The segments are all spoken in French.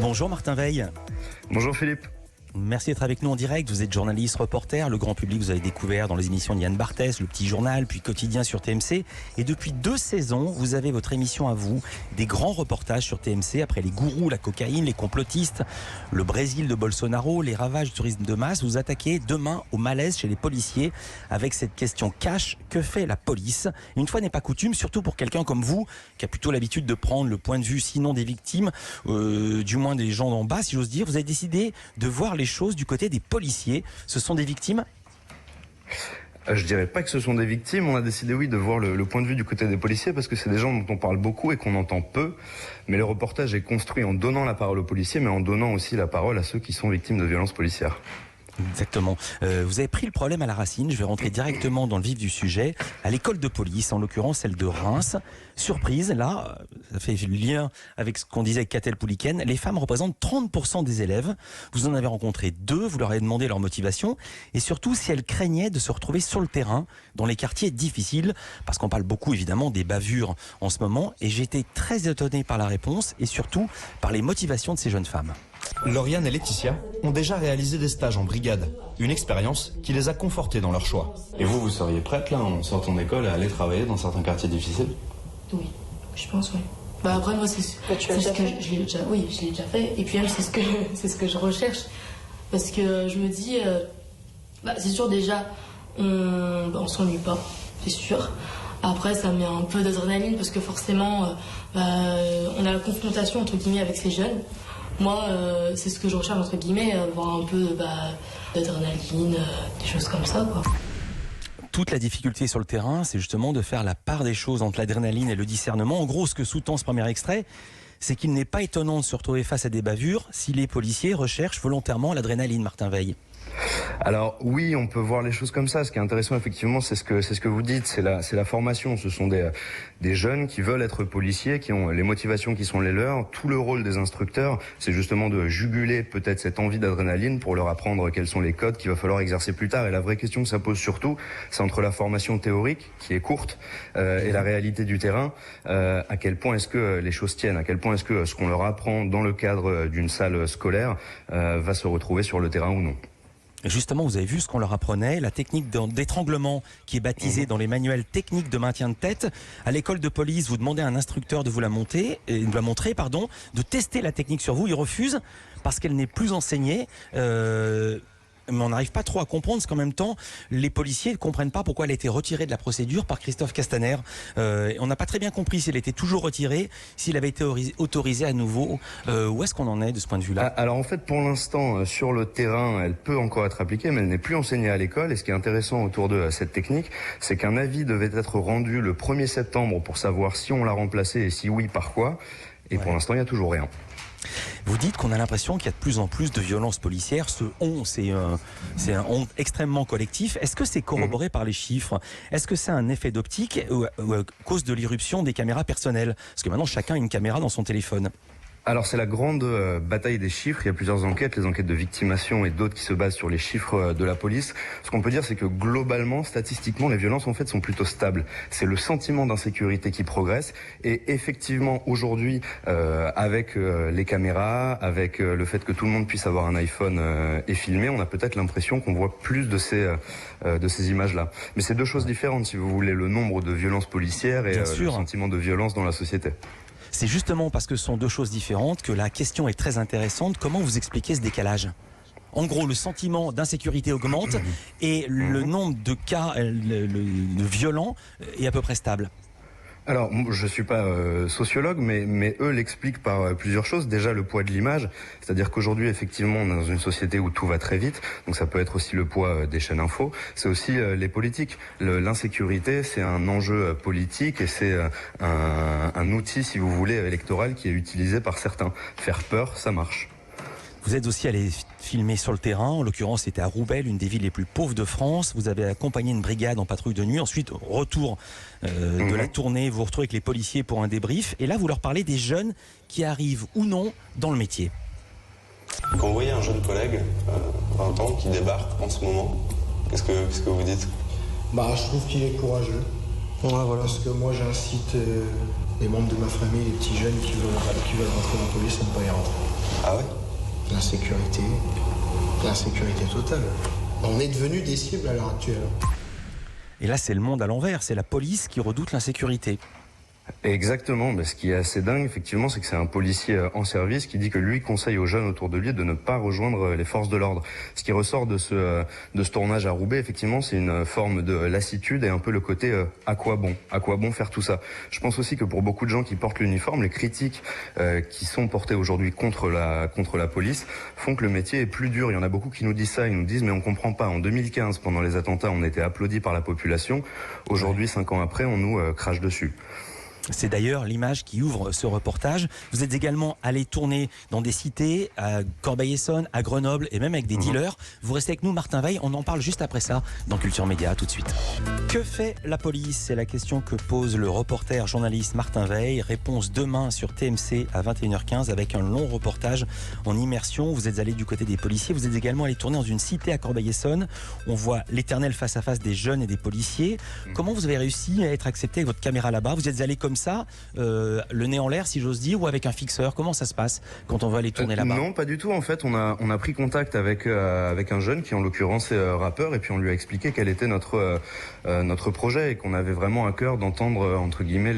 Bonjour Martin Veil. Bonjour Philippe. Merci d'être avec nous en direct. Vous êtes journaliste, reporter. Le grand public, vous avez découvert dans les émissions de Yann Barthès, Le Petit Journal, puis Quotidien sur TMC. Et depuis 2 saisons, vous avez votre émission à vous. Des grands reportages sur TMC après les gourous, la cocaïne, les complotistes, le Brésil de Bolsonaro, les ravages du tourisme de masse. Vous attaquez demain au malaise chez les policiers avec cette question cash. Que fait la police? Une fois n'est pas coutume, surtout pour quelqu'un comme vous, qui a plutôt l'habitude de prendre le point de vue, sinon des victimes, du moins des gens d'en bas, si j'ose dire. Vous avez décidé de voir les choses du côté des policiers. Ce sont des victimes? Je dirais pas que ce sont des victimes. On a décidé, oui, de voir le point de vue du côté des policiers parce que c'est des gens dont on parle beaucoup et qu'on entend peu. Mais le reportage est construit en donnant la parole aux policiers, mais en donnant aussi la parole à ceux qui sont victimes de violences policières. Exactement. Vous avez pris le problème à la racine. Je vais rentrer directement dans le vif du sujet. À l'école de police, en l'occurrence celle de Reims. Surprise, là, ça fait lien avec ce qu'on disait avec Catel Pouliken. Les femmes représentent 30% des élèves. Vous en avez rencontré 2. Vous leur avez demandé leur motivation. Et surtout, si elles craignaient de se retrouver sur le terrain, dans les quartiers difficiles. Parce qu'on parle beaucoup, évidemment, des bavures en ce moment. Et j'ai été très étonné par la réponse et surtout par les motivations de ces jeunes femmes. Lauriane et Laetitia ont déjà réalisé des stages en brigade, une expérience qui les a confortées dans leur choix. Et vous seriez prête là, en sortant d'école, à aller travailler dans certains quartiers difficiles? Oui, je pense, oui. Bah après moi c'est ce que je l'ai déjà fait. Et puis même c'est ce que je recherche, parce que je me dis, c'est sûr déjà, on s'ennuie pas, c'est sûr. Après ça met un peu d'adrénaline parce que forcément, on a la confrontation entre guillemets avec ces jeunes. Moi, c'est ce que je recherche, entre guillemets, avoir un peu d'adrénaline, des choses comme ça, quoi. Toute la difficulté sur le terrain, c'est justement de faire la part des choses entre l'adrénaline et le discernement. En gros, ce que sous-tend ce premier extrait, c'est qu'il n'est pas étonnant de se retrouver face à des bavures si les policiers recherchent volontairement l'adrénaline, Martin Veil. Alors oui, on peut voir les choses comme ça. Ce qui est intéressant, effectivement, c'est ce que vous dites, c'est la formation. Ce sont des jeunes qui veulent être policiers, qui ont les motivations qui sont les leurs. Tout le rôle des instructeurs, c'est justement de juguler peut-être cette envie d'adrénaline pour leur apprendre quels sont les codes qu'il va falloir exercer plus tard. Et la vraie question que ça pose surtout, c'est entre la formation théorique, qui est courte, et la réalité du terrain. À quel point est-ce que les choses tiennent? À quel point est-ce que ce qu'on leur apprend dans le cadre d'une salle scolaire va se retrouver sur le terrain ou non? Justement, vous avez vu ce qu'on leur apprenait, la technique d'étranglement qui est baptisée dans les manuels techniques de maintien de tête. À l'école de police, vous demandez à un instructeur de vous la montrer, de tester la technique sur vous. Il refuse parce qu'elle n'est plus enseignée. Mais on n'arrive pas trop à comprendre, parce qu'en même temps, les policiers ne comprennent pas pourquoi elle a été retirée de la procédure par Christophe Castaner. On n'a pas très bien compris s'il était toujours retiré, s'il avait été autorisé à nouveau. Où est-ce qu'on en est de ce point de vue-là? Alors en fait, pour l'instant, sur le terrain, elle peut encore être appliquée, mais elle n'est plus enseignée à l'école. Et ce qui est intéressant autour de cette technique, c'est qu'un avis devait être rendu le 1er septembre pour savoir si on l'a remplacée et si oui, par quoi. Et pour l'instant, il n'y a toujours rien. Vous dites qu'on a l'impression qu'il y a de plus en plus de violences policières. Ce on, c'est un on extrêmement collectif. Est-ce que c'est corroboré par les chiffres? Est-ce que c'est un effet d'optique ou à cause de l'irruption des caméras personnelles? Parce que maintenant, chacun a une caméra dans son téléphone. Alors c'est la grande bataille des chiffres. Il y a plusieurs enquêtes, les enquêtes de victimation et d'autres qui se basent sur les chiffres de la police. Ce qu'on peut dire, c'est que globalement, statistiquement, les violences en fait sont plutôt stables. C'est le sentiment d'insécurité qui progresse. Et effectivement, aujourd'hui, avec les caméras, avec le fait que tout le monde puisse avoir un iPhone et filmer, on a peut-être l'impression qu'on voit plus de ces images-là. Mais c'est 2 choses différentes, si vous voulez, le nombre de violences policières et le sentiment de violence dans la société. C'est justement parce que ce sont 2 choses différentes que la question est très intéressante. Comment vous expliquez ce décalage? En gros, le sentiment d'insécurité augmente et le nombre de cas de violents est à peu près stable. Alors, je suis pas sociologue, mais eux l'expliquent par plusieurs choses. Déjà, le poids de l'image, c'est-à-dire qu'aujourd'hui, effectivement, on est dans une société où tout va très vite, donc ça peut être aussi le poids des chaînes info. C'est aussi les politiques. L'insécurité, c'est un enjeu politique et c'est un outil, si vous voulez, électoral qui est utilisé par certains. Faire peur, ça marche. Vous êtes aussi allé filmer sur le terrain, en l'occurrence c'était à Roubaix, l'une des villes les plus pauvres de France. Vous avez accompagné une brigade en patrouille de nuit, ensuite retour de la tournée, vous vous retrouvez avec les policiers pour un débrief. Et là vous leur parlez des jeunes qui arrivent ou non dans le métier. Quand vous voyez un jeune collègue, 20 ans, qui débarque en ce moment, qu'est-ce que vous dites? Je trouve qu'il est courageux. Ouais, voilà. Parce que moi j'incite les membres de ma famille, les petits jeunes qui veulent rentrer dans la police à ne pas y rentrer. Ah ouais? L'insécurité totale. On est devenus des cibles à l'heure actuelle. Et là, c'est le monde à l'envers. C'est la police qui redoute l'insécurité. Exactement, mais ce qui est assez dingue effectivement, c'est que c'est un policier en service qui dit que lui conseille aux jeunes autour de lui de ne pas rejoindre les forces de l'ordre. Ce qui ressort de ce tournage à Roubaix, effectivement, c'est une forme de lassitude et un peu le côté à quoi bon faire tout ça. Je pense aussi que pour beaucoup de gens qui portent l'uniforme, les critiques qui sont portées aujourd'hui contre la police font que le métier est plus dur. Il y en a beaucoup qui nous disent ça, ils nous disent mais on comprend pas. En 2015, pendant les attentats, on était applaudis par la population. Aujourd'hui, 5 ans après, on nous crache dessus. C'est d'ailleurs l'image qui ouvre ce reportage. Vous êtes également allé tourner dans des cités, à Corbeil-Essonnes, à Grenoble et même avec des dealers. Vous restez avec nous, Martin Veil. On en parle juste après ça dans Culture Média. Tout de suite. Que fait la police? C'est la question que pose le reporter journaliste Martin Veil. Réponse demain sur TMC à 21h15 avec un long reportage en immersion. Vous êtes allé du côté des policiers. Vous êtes également allé tourner dans une cité à Corbeil-Essonnes. On voit l'éternel face-à-face des jeunes et des policiers. Comment vous avez réussi à être accepté avec votre caméra là-bas? Vous êtes allé comme ça, le nez en l'air si j'ose dire, ou avec un fixeur? Comment ça se passe quand on va aller tourner là-bas? Non, pas du tout. En fait, on a pris contact avec un jeune qui en l'occurrence est rappeur, et puis on lui a expliqué quel était notre projet et qu'on avait vraiment à cœur d'entendre entre guillemets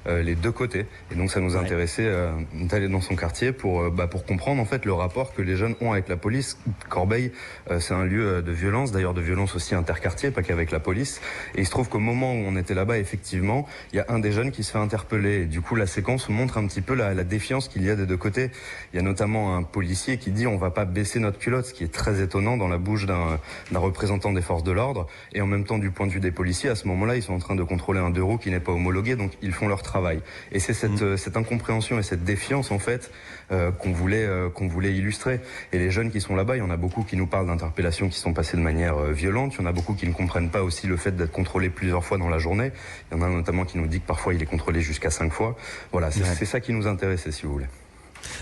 les deux côtés. Et donc ça nous intéressait d'aller dans son quartier pour comprendre en fait le rapport que les jeunes ont avec la police. Corbeil, c'est un lieu de violence, d'ailleurs de violence aussi interquartier, pas qu'avec la police. Et il se trouve qu'au moment où on était là-bas, effectivement, il y a un des jeunes qui se fait interpeller. Et du coup, la séquence montre un petit peu la défiance qu'il y a des deux côtés. Il y a notamment un policier qui dit on va pas baisser notre culotte, ce qui est très étonnant dans la bouche d'un représentant des forces de l'ordre. Et en même temps, du point de vue des policiers, à ce moment-là, ils sont en train de contrôler un deux roues qui n'est pas homologué, donc ils font leur travail. Et c'est cette incompréhension et cette défiance en fait qu'on voulait illustrer. Et les jeunes qui sont là-bas, il y en a beaucoup qui nous parlent d'interpellations qui sont passées de manière violente. Il y en a beaucoup qui ne comprennent pas aussi le fait d'être contrôlé plusieurs fois dans la journée. Il y en a notamment qui nous dit que parfois il est contrôlé jusqu'à 5 fois. Voilà, c'est ça qui nous intéressait, si vous voulez.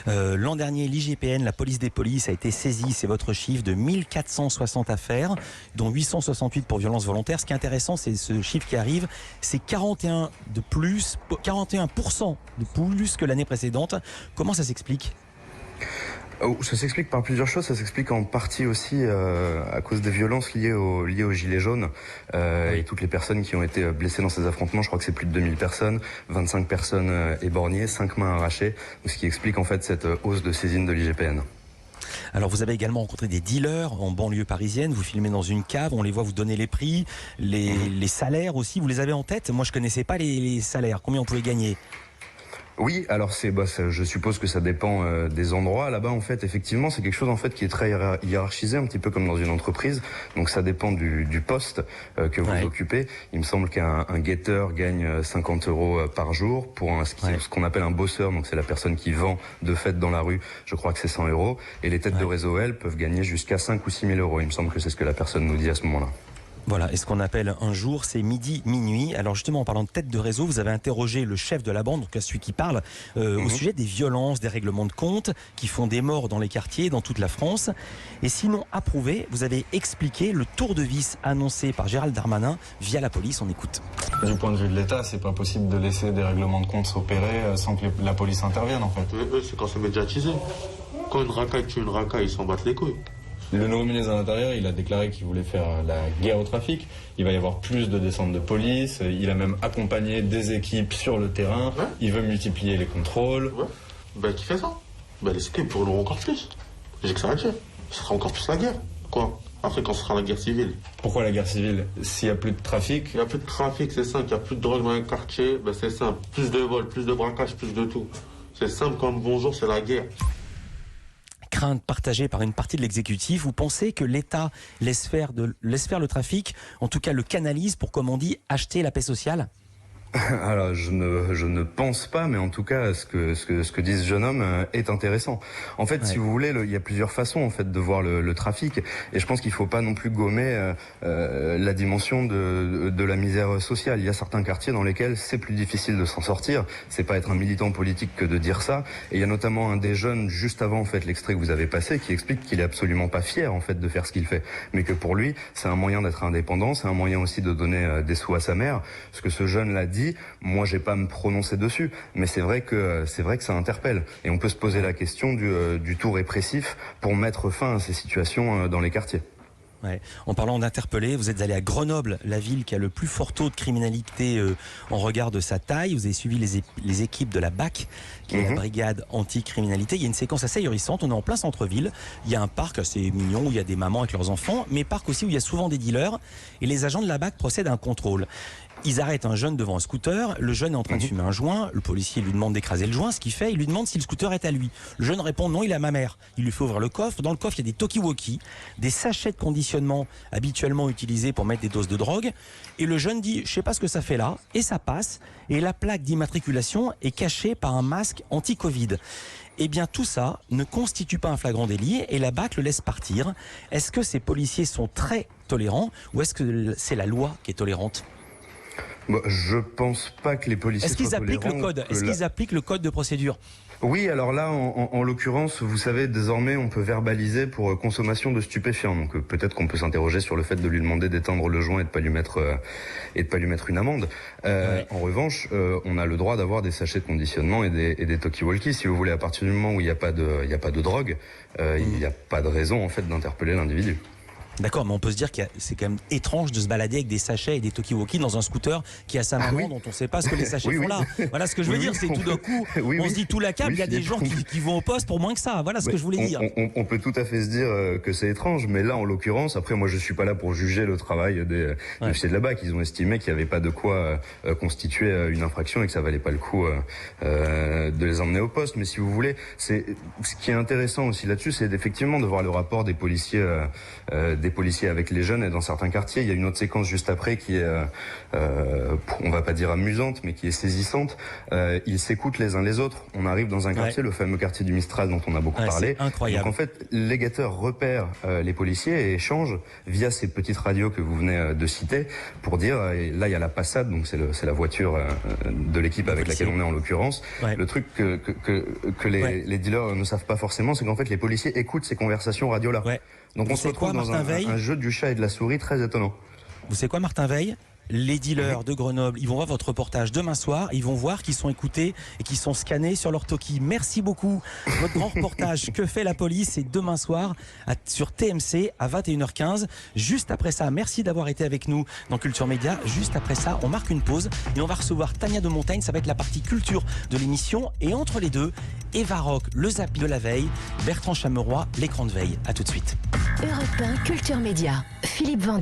L'an dernier, l'IGPN, la police des polices, a été saisie, c'est votre chiffre, de 1460 affaires, dont 868 pour violences volontaires. Ce qui est intéressant, c'est ce chiffre qui arrive, c'est 41% de plus que l'année précédente. Comment ça s'explique ? Ça s'explique par plusieurs choses. Ça s'explique en partie aussi à cause des violences liées aux gilets jaunes et toutes les personnes qui ont été blessées dans ces affrontements. Je crois que c'est plus de 2000 personnes, 25 personnes éborgnées, 5 mains arrachées, ce qui explique en fait cette hausse de saisine de l'IGPN. Alors vous avez également rencontré des dealers en banlieue parisienne, vous filmez dans une cave, on les voit vous donner les prix, les salaires aussi, vous les avez en tête? Moi je connaissais pas les salaires, combien on pouvait gagner? Oui, alors je suppose que ça dépend des endroits. Là-bas, en fait, effectivement, c'est quelque chose en fait qui est très hiérarchisé, un petit peu comme dans une entreprise. Donc ça dépend du poste que vous occupez. Il me semble qu'un guetteur gagne 50 € par jour pour ce qu'on appelle un bosseur. Donc c'est la personne qui vend de fait dans la rue. Je crois que c'est 100 €. Et les têtes de réseau, elles, peuvent gagner jusqu'à 5 ou 6 000 €. Il me semble que c'est ce que la personne nous dit à ce moment-là. Voilà, et ce qu'on appelle un jour, c'est midi, minuit. Alors justement, en parlant de tête de réseau, vous avez interrogé le chef de la bande, donc celui qui parle, au sujet des violences, des règlements de compte qui font des morts dans les quartiers, dans toute la France. Et sinon approuvé, vous avez expliqué le tour de vis annoncé par Gérald Darmanin via la police. On écoute. Du point de vue de l'État, c'est pas possible de laisser des règlements de compte s'opérer sans que la police intervienne, en fait. C'est quand c'est médiatisé. Quand une racaille tue une racaille, ils s'en battent les couilles. Le nouveau ministre de l'Intérieur, il a déclaré qu'il voulait faire la guerre au trafic. Il va y avoir plus de descentes de police. Il a même accompagné des équipes sur le terrain. Ouais. Il veut multiplier les contrôles. Ouais. Qui fait ça? Les équipes pourront encore plus. J'ai que ça à dire. Ce sera encore plus la guerre. Quoi? Après, quand ce sera la guerre civile. Pourquoi la guerre civile? S'il n'y a plus de trafic? Il n'y a plus de trafic, c'est simple. Il n'y a plus de drogue dans les quartiers. C'est simple. Plus de vols, plus de braquages, plus de tout. C'est simple comme bonjour, c'est la guerre. Crainte partagée par une partie de l'exécutif. Vous pensez que l'État laisse faire le trafic, en tout cas le canalise pour, comme on dit, acheter la paix sociale? Alors je ne pense pas, mais en tout cas ce que dit ce jeune homme est intéressant. En fait, si vous voulez, il y a plusieurs façons en fait de voir le trafic, et je pense qu'il faut pas non plus gommer la dimension de la misère sociale. Il y a certains quartiers dans lesquels c'est plus difficile de s'en sortir. C'est pas être un militant politique que de dire ça. Et il y a notamment un des jeunes juste avant en fait l'extrait que vous avez passé qui explique qu'il est absolument pas fier en fait de faire ce qu'il fait, mais que pour lui c'est un moyen d'être indépendant, c'est un moyen aussi de donner des sous à sa mère. Ce que ce jeune l'a dit dit. Moi, j'ai pas à me prononcer dessus, mais c'est vrai que ça interpelle. Et on peut se poser la question du tout répressif pour mettre fin à ces situations dans les quartiers. Ouais. En parlant d'interpeller, vous êtes allé à Grenoble, la ville qui a le plus fort taux de criminalité en regard de sa taille. Vous avez suivi les équipes de la BAC, qui est la brigade anti-criminalité. Il y a une séquence assez ahurissante. On est en plein centre-ville. Il y a un parc assez mignon où il y a des mamans avec leurs enfants, mais parc aussi où il y a souvent des dealers. Et les agents de la BAC procèdent à un contrôle. Ils arrêtent un jeune devant un scooter. Le jeune est en train de fumer un joint. Le policier lui demande d'écraser le joint. Ce qu'il fait, il lui demande si le scooter est à lui. Le jeune répond non, il est à ma mère. Il lui fait ouvrir le coffre. Dans le coffre, il y a des talkie-walkie, des sachets de conditionnement habituellement utilisés pour mettre des doses de drogue. Et le jeune dit, je sais pas ce que ça fait là. Et ça passe. Et la plaque d'immatriculation est cachée par un masque anti-Covid. Eh bien, tout ça ne constitue pas un flagrant délit et la BAC le laisse partir. Est-ce que ces policiers sont très tolérants ou est-ce que c'est la loi qui est tolérante ? Bon, je pense pas que les policiers Est-ce qu'ils appliquent le code ? Est-ce qu'ils appliquent le code de procédure ? Oui, alors là, en l'occurrence, vous savez, désormais, on peut verbaliser pour consommation de stupéfiants. Donc peut-être qu'on peut s'interroger sur le fait de lui demander d'éteindre le joint et de pas lui mettre une amende. En revanche, on a le droit d'avoir des sachets de conditionnement et des talkie-walkie, si vous voulez. À partir du moment où il n'y a pas de drogue, il n'y a pas de raison en fait d'interpeller l'individu. D'accord, mais on peut se dire que c'est quand même étrange de se balader avec des sachets et des talkie-walkie dans un scooter qui a sa maman dont on ne sait pas ce que les sachets font là. Voilà ce que je veux dire, c'est tout d'un coup, on se dit tout la câble, il y a des gens qui vont au poste pour moins que ça. Voilà ce que je voulais dire. On peut tout à fait se dire que c'est étrange, mais là, en l'occurrence, après, moi, je suis pas là pour juger le travail des officiers de la BAC. Ils ont estimé qu'il n'y avait pas de quoi constituer une infraction et que ça valait pas le coup de les emmener au poste. Mais si vous voulez, ce qui est intéressant aussi là-dessus, c'est effectivement de voir le rapport des policiers avec les jeunes. Et dans certains quartiers, il y a une autre séquence juste après qui est, on va pas dire amusante, mais qui est saisissante. Ils s'écoutent les uns les autres. On arrive dans un quartier, le fameux quartier du Mistral dont on a beaucoup parlé. C'est incroyable. Donc en fait, les guetteurs repèrent les policiers et échangent via ces petites radios que vous venez de citer pour dire, et là il y a la Passat, donc c'est la voiture de l'équipe avec laquelle on est en l'occurrence. Le truc que les dealers ne savent pas forcément, c'est qu'en fait les policiers écoutent ces conversations radio-là. Donc on se retrouve dans un jeu du chat et de la souris très étonnant. Vous savez quoi, Martin Veil ? Les dealers de Grenoble, ils vont voir votre reportage demain soir, ils vont voir qu'ils sont écoutés et qu'ils sont scannés sur leur talkie. Merci beaucoup. Votre grand reportage Que fait la police, c'est demain soir sur TMC à 21h15. Juste après ça, merci d'avoir été avec nous dans Culture Média. Juste après ça, on marque une pause et on va recevoir Tania de Montagne. Ça va être la partie culture de l'émission. Et entre les deux, Eva Rock, le Zap de la veille, Bertrand Chameroy, l'écran de veille. À tout de suite. Europe 1 Culture Média. Philippe Vendée.